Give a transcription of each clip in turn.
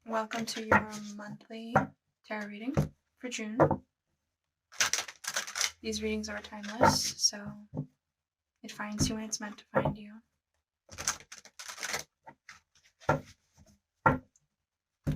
Welcome to your monthly tarot reading for June. These readings are timeless, so it finds you when it's meant to find you.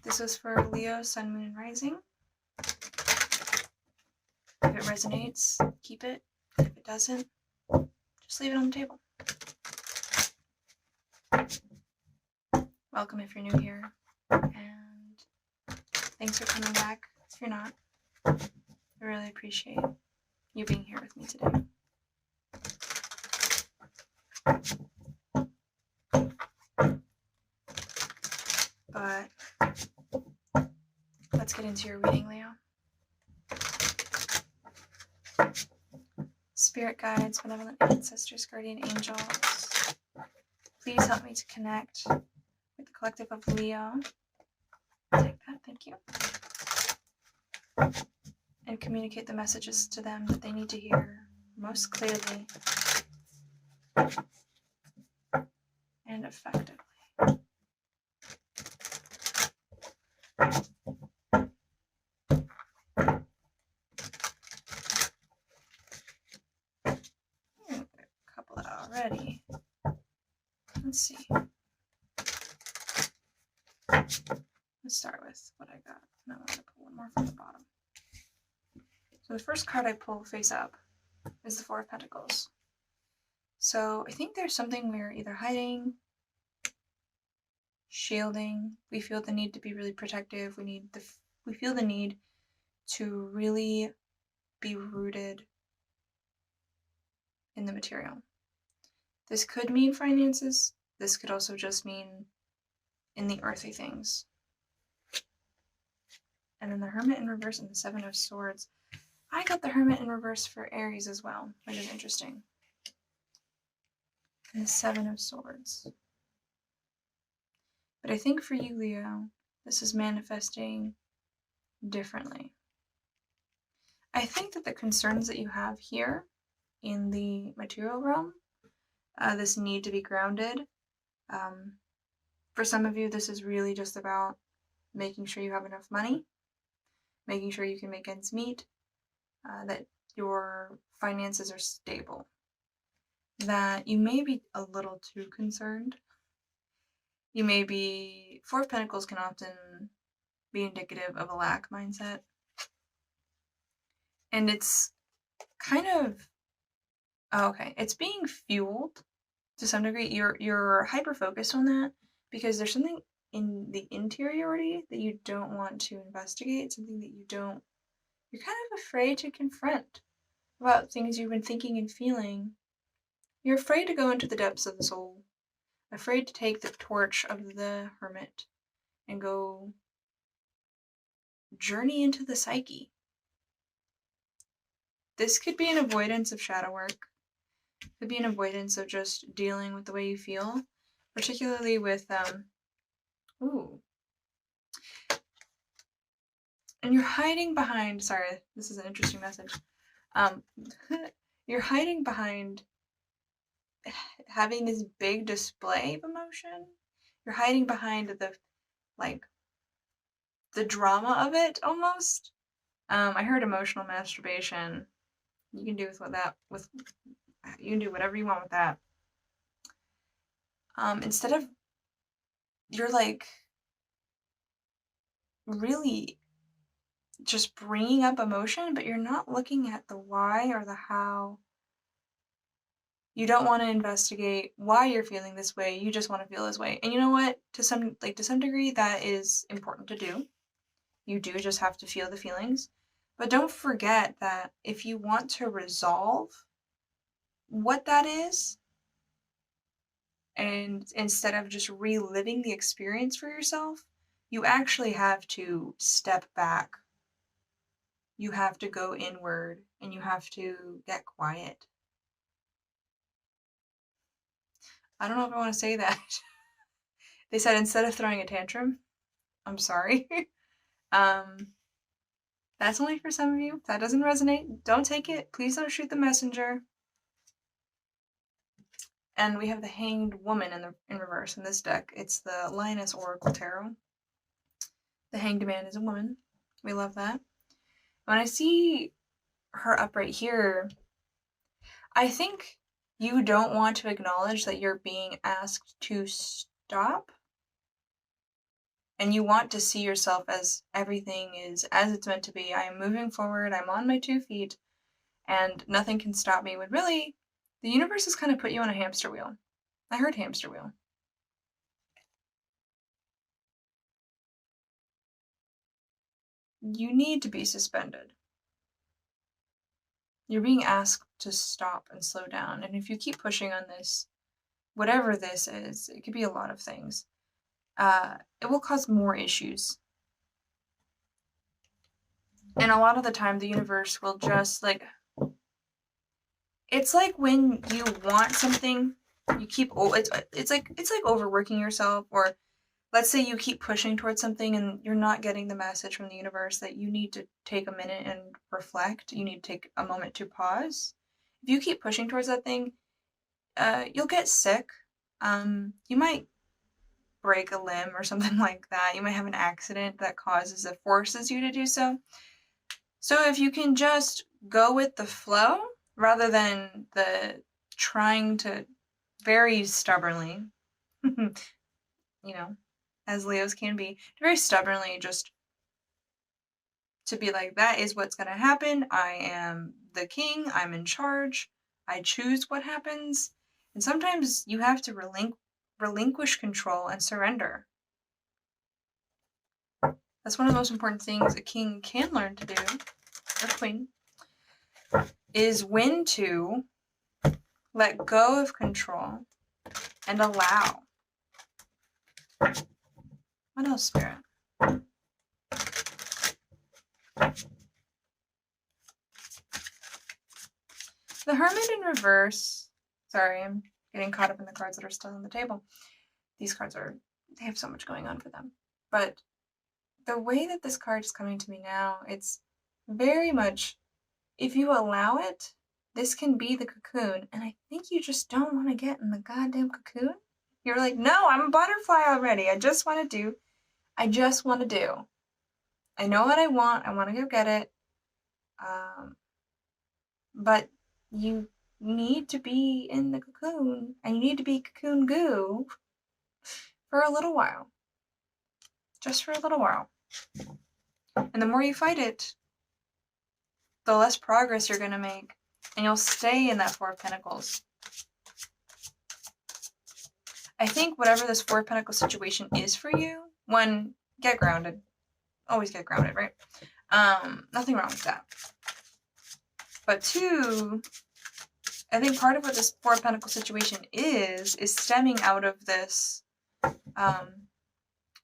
This is for Leo, Sun, Moon, and Rising. If it resonates, keep it. If it doesn't, just leave it on the table. Welcome if you're new here, and thanks for coming back if you're not. I really appreciate you being here with me today. But let's get into your reading, Leo. Spirit guides, benevolent ancestors, guardian angels, please help me to connect with the collective of Leo. Take that, thank you. And communicate the messages to them that they need to hear most clearly and effectively. A couple already. Let's see. Let's start with what I got. And I'm going to pull one more from the bottom. So the first card I pull face up is the Four of Pentacles. So I think there's something we're either hiding, shielding. We feel the need to be really protective. We feel the need to really be rooted in the material. This could mean finances. This could also just mean in the earthy things. And then the Hermit in reverse and the Seven of Swords. I got the Hermit in reverse for Aries as well, which is interesting. And the Seven of Swords. But I think for you, Leo, this is manifesting differently. I think that the concerns that you have here in the material realm, this need to be grounded, for some of you, this is really just about making sure you have enough money, making sure you can make ends meet, that your finances are stable, that you may be a little too concerned. You may be, Four of Pentacles can often be indicative of a lack mindset. And it's kind of, it's being fueled to some degree. You're hyper-focused on that because there's something in the interiority that you don't want to investigate, something that you're kind of afraid to confront about things you've been thinking and feeling. You're afraid to go into the depths of the soul, afraid to take the torch of the Hermit and go journey into the psyche. This could be an avoidance of shadow work. Could be an avoidance of just dealing with the way you feel, particularly with, and you're hiding behind, sorry, this is an interesting message. You're hiding behind having this big display of emotion. You're hiding behind the drama of it almost. I heard emotional masturbation. You can do you can do whatever you want with that. Instead of, you're really just bringing up emotion, but you're not looking at the why or the how. You don't want to investigate why you're feeling this way. You just want to feel this way. And you know what? To some degree, that is important to do. You do just have to feel the feelings. But don't forget that if you want to resolve what that is, and instead of just reliving the experience for yourself, you actually have to step back. You have to go inward and you have to get quiet. I don't know if I want to say that. They said instead of throwing a tantrum, I'm sorry. That's only for some of you. If that doesn't resonate, don't take it. Please don't shoot the messenger. And we have the Hanged Woman in reverse in this deck. It's the Lioness Oracle Tarot. The Hanged Man is a woman. We love that. When I see her up right here, I think you don't want to acknowledge that you're being asked to stop, and you want to see yourself as everything is as it's meant to be. I am moving forward, I'm on my 2 feet, and nothing can stop me. When really, the universe has kind of put you on a hamster wheel. I heard hamster wheel. You need to be suspended. You're being asked to stop and slow down, and if you keep pushing on this, whatever this is, it could be a lot of things, it will cause more issues. And a lot of the time, the universe will just, like, it's like when you want something, you keep, it's like overworking yourself, or let's say you keep pushing towards something and you're not getting the message from the universe that you need to take a minute and reflect, you need to take a moment to pause. If you keep pushing towards that thing, you'll get sick. You might break a limb or something like that. You might have an accident that forces you to do so. So if you can just go with the flow rather than the trying to very stubbornly, as Leos can be, very stubbornly just to be like, that is what's going to happen. I am the king. I'm in charge. I choose what happens. And sometimes you have to relinquish control and surrender. That's one of the most important things a king can learn to do, or queen, is when to let go of control and allow. What else, Spirit? The Hermit in reverse. Sorry, I'm getting caught up in the cards that are still on the table. These cards they have so much going on for them. But the way that this card is coming to me now, it's very much, if you allow it, this can be the cocoon. And I think you just don't want to get in the goddamn cocoon. You're like, no, I'm a butterfly already. I just want to do. I know what I want. I want to go get it. But you need to be in the cocoon, and you need to be cocoon goo for a little while. Just for a little while. And the more you fight it, the less progress you're going to make. And you'll stay in that Four of Pentacles. I think whatever this Four of Pentacles situation is for you, one, get grounded. Always get grounded, right? Nothing wrong with that. But two, I think part of what this Four of Pentacles situation is stemming out of this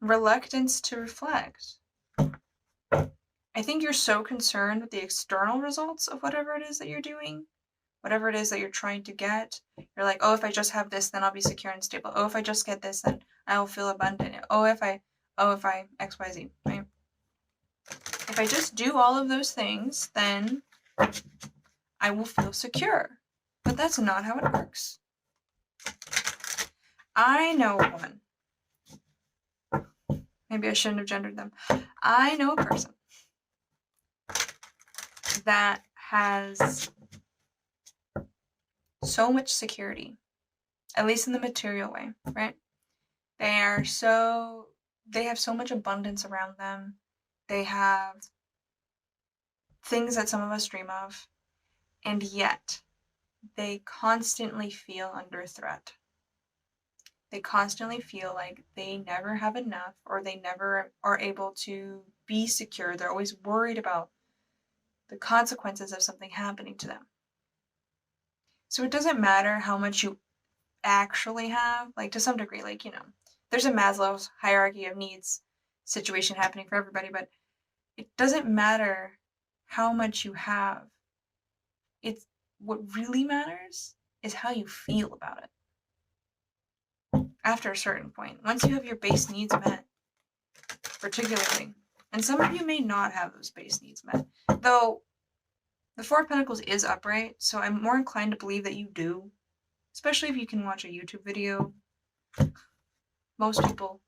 reluctance to reflect. I think you're so concerned with the external results of whatever it is that you're doing, whatever it is that you're trying to get. You're like, oh, if I just have this, then I'll be secure and stable. Oh, if I just get this, then I'll feel abundant. Oh, if I X, Y, Z, right? If I just do all of those things, then I will feel secure. But that's not how it works. I know one. Maybe I shouldn't have gendered them. I know a person that has so much security, at least in the material way, right? They have so much abundance around them. They have things that some of us dream of, and yet they constantly feel under threat. They constantly feel like they never have enough, or they never are able to be secure. They're always worried about the consequences of something happening to them. So it doesn't matter how much you actually have, like, to some degree, like, there's a Maslow's hierarchy of needs situation happening for everybody, but it doesn't matter how much you have. It's what really matters is how you feel about it. After a certain point, once you have your base needs met, particularly, and some of you may not have those base needs met, though the Four of Pentacles is upright, so I'm more inclined to believe that you do, especially if you can watch a YouTube video. Most people,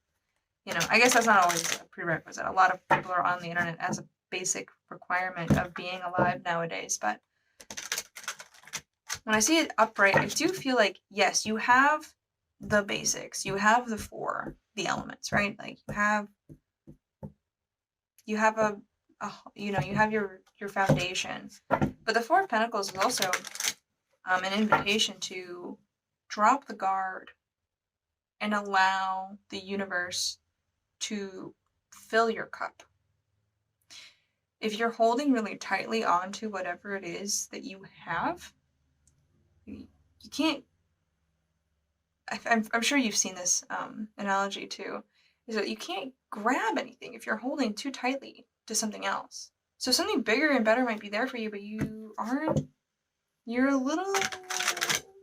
I guess that's not always a prerequisite. A lot of people are on the internet as a basic requirement of being alive nowadays, but when I see it upright, I do feel like, yes, you have the basics. You have the elements, right? Like you have you have your foundation. But the Four of Pentacles is also an invitation to drop the guard and allow the universe to fill your cup. If you're holding really tightly onto whatever it is that you have, you can't. I'm sure you've seen this analogy too, is that you can't grab anything if you're holding too tightly to something else. So something bigger and better might be there for you, but you're a little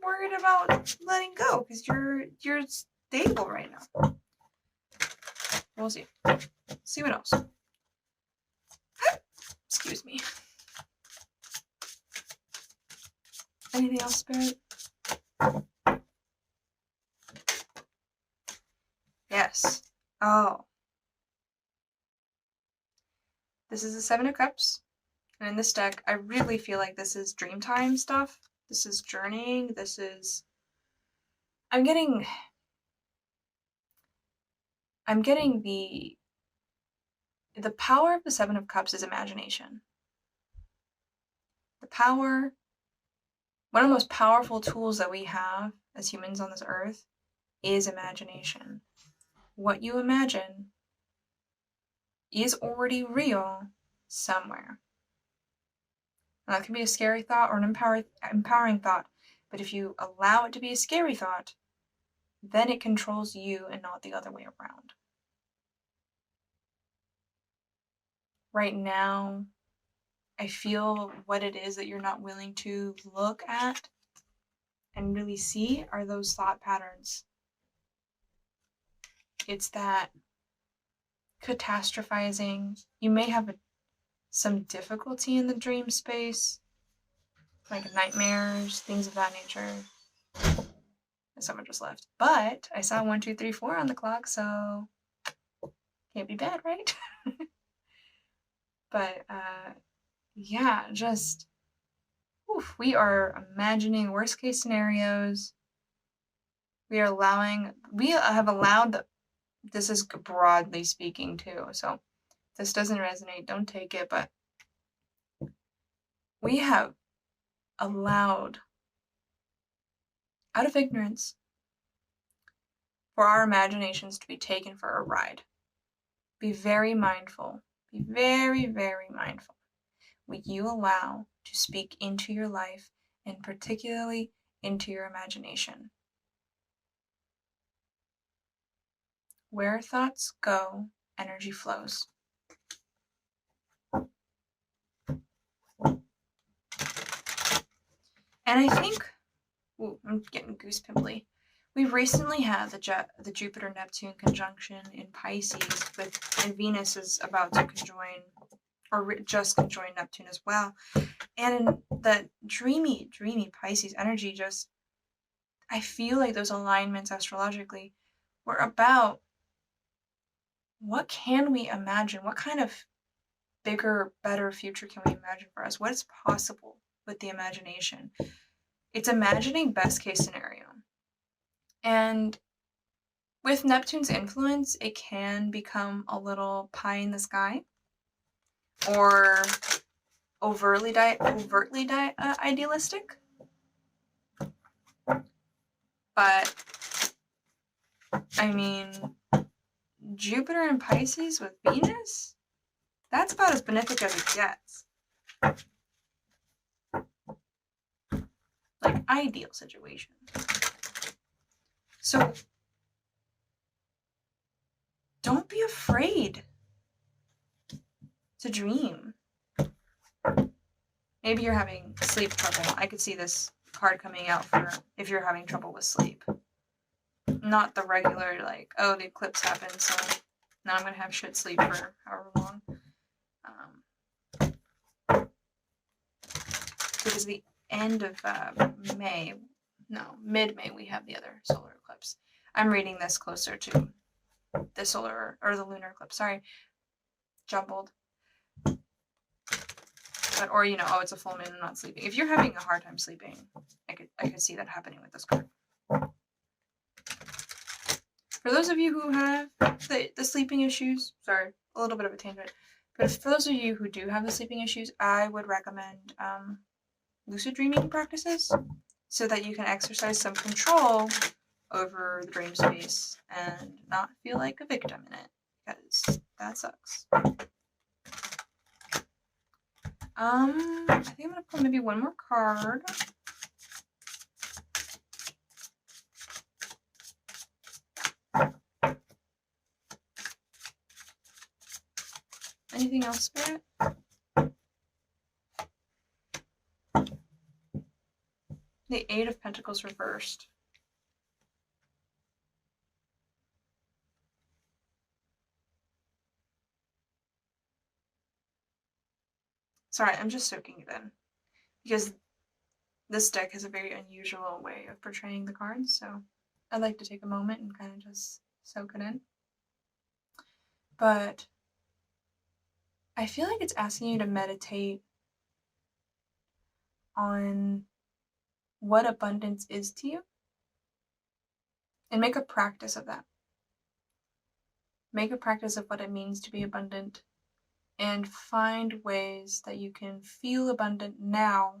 worried about letting go because you're stable right now. We'll see. See what else. Excuse me. Anything else, Spirit? Yes. Oh. This is the Seven of Cups. And in this deck, I really feel like this is Dreamtime stuff. This is journeying. This is... I'm getting the power of the Seven of Cups is imagination. The power... One of the most powerful tools that we have as humans on this earth is imagination. What you imagine is already real somewhere. Now, that can be a scary thought or an empowering thought, but if you allow it to be a scary thought, then it controls you and not the other way around. Right now, I feel what it is that you're not willing to look at and really see are those thought patterns. It's that catastrophizing. You may have some difficulty in the dream space, like nightmares, things of that nature. Someone just left. But I saw 1, 2, 3, 4 on the clock, so can't be bad, right? But yeah, just we are imagining worst case scenarios. We have allowed this is broadly speaking too, so if this doesn't resonate, don't take it, but we have allowed, out of ignorance, for our imaginations to be taken for a ride. Be very mindful. Be very, very mindful what you allow to speak into your life, and particularly into your imagination. Where thoughts go, energy flows. And I think, I'm getting goose pimply. We recently had the Jupiter-Neptune conjunction in Pisces, and Venus is about to conjoin, or just conjoin Neptune as well. And in that dreamy Pisces energy, just, I feel like those alignments astrologically were about what can we imagine? What kind of bigger, better future can we imagine for us? What is possible with the imagination? It's imagining best case scenario. And with Neptune's influence, it can become a little pie in the sky or overtly idealistic. But, I mean, Jupiter and Pisces with Venus? That's about as benefic as it gets. Like, ideal situation. So, don't be afraid to dream. Maybe you're having sleep trouble. I could see this card coming out for if you're having trouble with sleep. Not the regular, like, oh, the eclipse happened, so now I'm going to have shit sleep for however long. Because the end of mid-May, we have the other solar eclipse. I'm reading this closer to the solar or the lunar eclipse. Sorry, jumbled. But, or, you know, oh, it's a full moon, I'm not sleeping. If you're having a hard time sleeping, I could see that happening with this card. For those of you who have the sleeping issues, sorry, a little bit of a tangent, but for those of you who do have the sleeping issues, I would recommend lucid dreaming practices so that you can exercise some control over the dream space and not feel like a victim in it, because that sucks. I think I'm gonna pull maybe one more card. Anything else, Spirit? The Eight of Pentacles reversed. Sorry, I'm just soaking it in, because this deck has a very unusual way of portraying the cards, so I'd like to take a moment and kind of just soak it in. But I feel like it's asking you to meditate on what abundance is to you and make a practice of that. Make a practice of what it means to be abundant and find ways that you can feel abundant now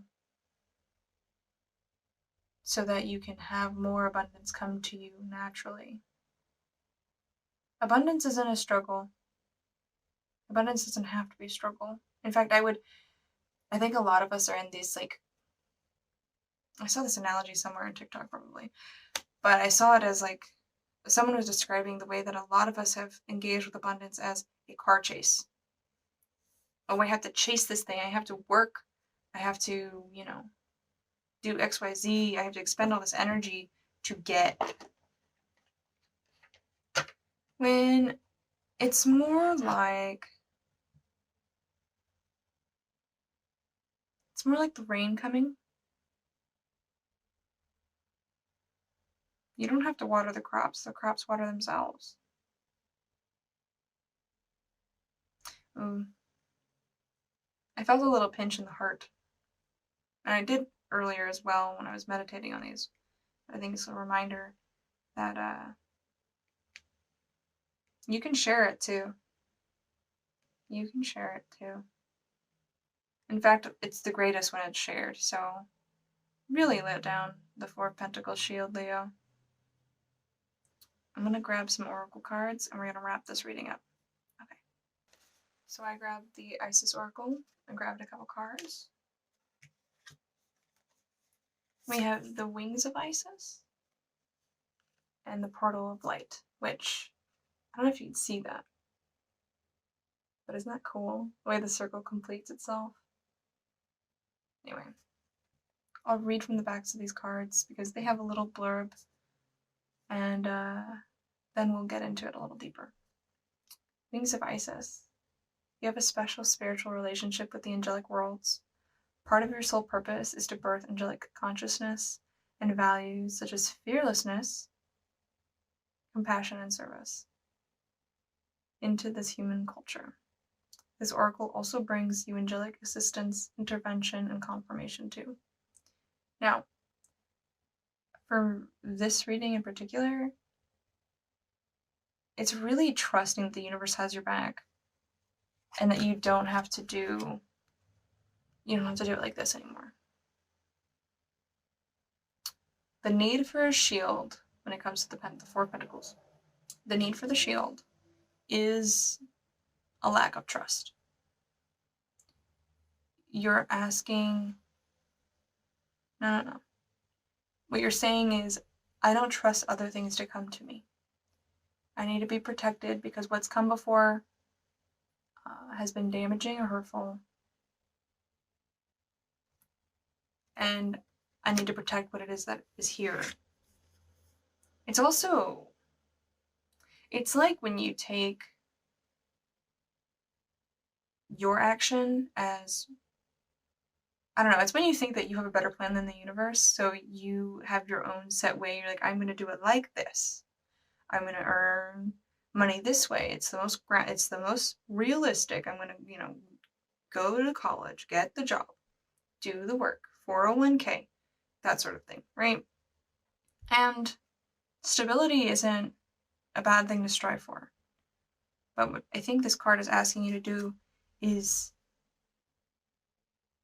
so that you can have more abundance come to you naturally. Abundance isn't a struggle. Abundance doesn't have to be a struggle. In fact, I think a lot of us are in these, like, I saw this analogy somewhere on TikTok probably, but I saw it as like, someone was describing the way that a lot of us have engaged with abundance as a car chase. Oh, I have to chase this thing. I have to work. I have to, you know, do X, Y, Z. I have to expend all this energy to get. When it's more like the rain coming. You don't have to water the crops water themselves. I felt a little pinch in the heart. And I did earlier as well when I was meditating on these. I think it's a reminder that you can share it too. You can share it too. In fact, it's the greatest when it's shared, so really let down the Four of Pentacles shield, Leo. I'm going to grab some oracle cards and we're going to wrap this reading up. Okay. So I grabbed the Isis Oracle and grabbed a couple cards. We have the Wings of Isis and the Portal of Light, which, I don't know if you can see that, but isn't that cool? The way the circle completes itself. Anyway, I'll read from the backs of these cards because they have a little blurb, and then we'll get into it a little deeper. Wings of Isis. You have a special spiritual relationship with the angelic worlds. Part of your soul purpose is to birth angelic consciousness and values such as fearlessness, compassion, and service into this human culture. This oracle also brings you angelic assistance, intervention, and confirmation too. Now, for this reading in particular, it's really trusting that the universe has your back and that you don't have to do it like this anymore. The need for a shield when it comes to the Four of Pentacles, the need for the shield is a lack of trust. You're asking, no. What you're saying is, I don't trust other things to come to me. I need to be protected because what's come before has been damaging or hurtful. And I need to protect what it is that is here. It's like when you take your action as, I don't know, it's when you think that you have a better plan than the universe, so you have your own set way. You're like, I'm going to do it like this. I'm going to earn money this way. It's the most realistic. I'm gonna, go to college, get the job, do the work, 401k, that sort of thing, right? And stability isn't a bad thing to strive for. But what I think this card is asking you to do is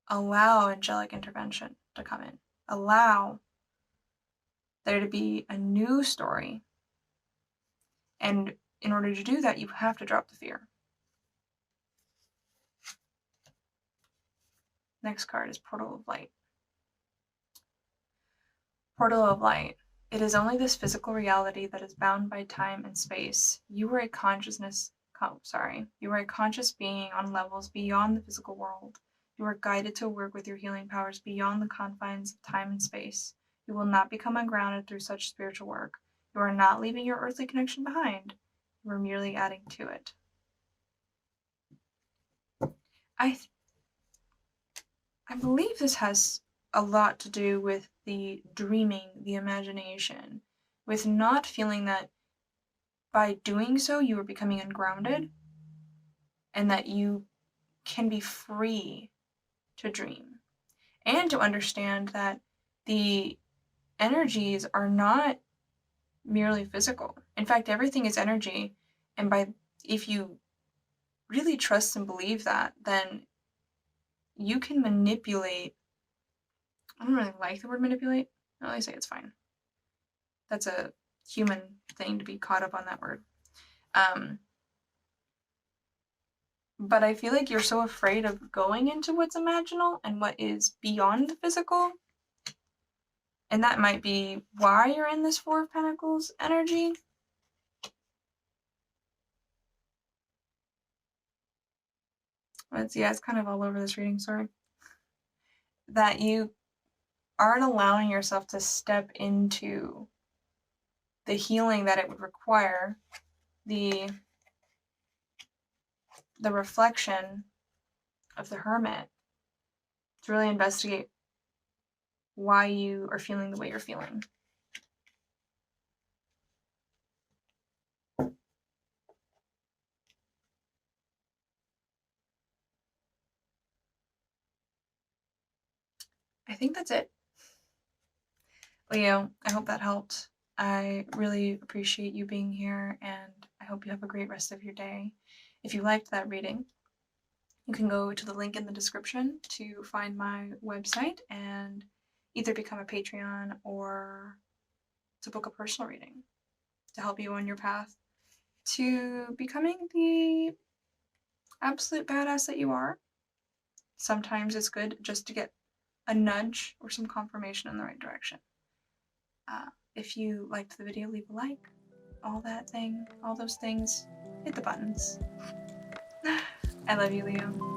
allow angelic intervention to come in. Allow there to be a new story. And in order to do that, you have to drop the fear. Next card is Portal of Light. Portal of Light. It is only this physical reality that is bound by time and space. You are a you are a conscious being on levels beyond the physical world. You are guided to work with your healing powers beyond the confines of time and space. You will not become ungrounded through such spiritual work. You are not leaving your earthly connection behind. You are merely adding to it. I believe this has a lot to do with the dreaming, the imagination, with not feeling that by doing so you are becoming ungrounded, and that you can be free to dream, and to understand that the energies are not merely physical. In fact, everything is energy, and if you really trust and believe that, then you can manipulate. I don't really like the word manipulate. I say it's fine. That's a human thing to be caught up on that word. But I feel like you're so afraid of going into what's imaginal and what is beyond the physical. And that might be why you're in this Four of Pentacles energy. It's kind of all over this reading, sorry. That you aren't allowing yourself to step into the healing that it would require, the reflection of the Hermit, to really investigate why you are feeling the way you're feeling. I think that's it. Leo, I hope that helped. I really appreciate you being here, and I hope you have a great rest of your day. If you liked that reading, you can go to the link in the description to find my website and either become a Patreon or to book a personal reading to help you on your path to becoming the absolute badass that you are. Sometimes it's good just to get a nudge or some confirmation in the right direction. If you liked the video, leave a like, all those things, hit the buttons. I love you, Leo.